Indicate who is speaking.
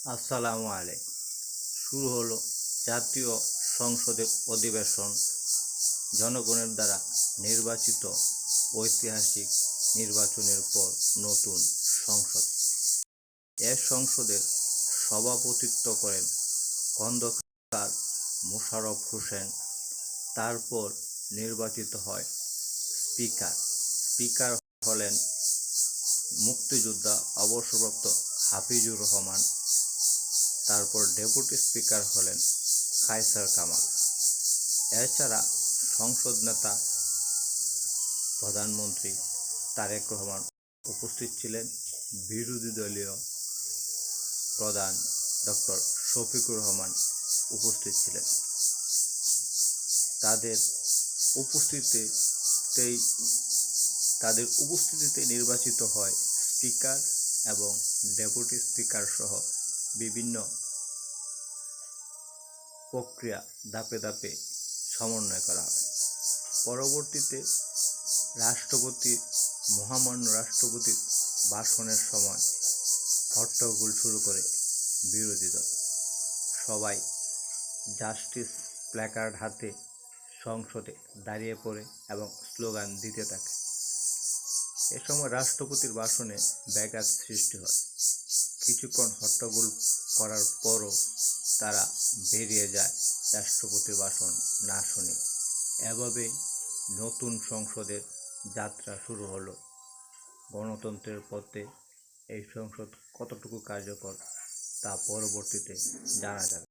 Speaker 1: আসসালামু আলাইকুম। শুরু হলো জাতীয় সংসদের অধিবেশন। জনগণের দ্বারা নির্বাচিত ঐতিহাসিক নির্বাচনের পর নতুন সংসদ। এ সংসদের সভাপতিত্ব করেন খন্দকার মোশাররফ হোসেন। তারপর নির্বাচিত হয় স্পিকার। স্পিকার হলেন মুক্তিযোদ্ধা অবসরপ্রাপ্ত হাফিজুর রহমান। তারপর ডেপুটি স্পিকার হলেন কায়সার কামাল। এছাড়া সংসদ নেতা প্রধানমন্ত্রী তারেক রহমান উপস্থিত ছিলেন। বিরোধী দলীয় প্রধান ডক্টর শফিকুর রহমান উপস্থিত ছিলেন। তাদের উপস্থিতিতে নির্বাচিত হয় স্পিকার এবং ডেপুটি স্পিকার সহ বিভিন্ন প্রক্রিয়া ধাপে ধাপে সমন্বয় করা হয়। পরবর্তীতে মহামান্য রাষ্ট্রপতির ভাষণের সময় হট্টগোল শুরু করে বিরোধী দল। সবাই জাস্টিস প্ল্যাকার্ড হাতে সংসদে দাঁড়িয়ে পড়ে এবং স্লোগান দিতে থাকে। এ সময় রাষ্ট্রপতির ভাষণে ব্যাঘাত সৃষ্টি হয়। কিছুক্ষণ হট্টগোল করার পরও তারা বেরিয়ে যায় রাষ্ট্রপতির ভাষণ না শুনে। এভাবেই নতুন সংসদের যাত্রা শুরু হলো। গণতন্ত্রের পথে এই সংসদ কতটুকু কার্যকর তা পরবর্তীতে জানা যাবে।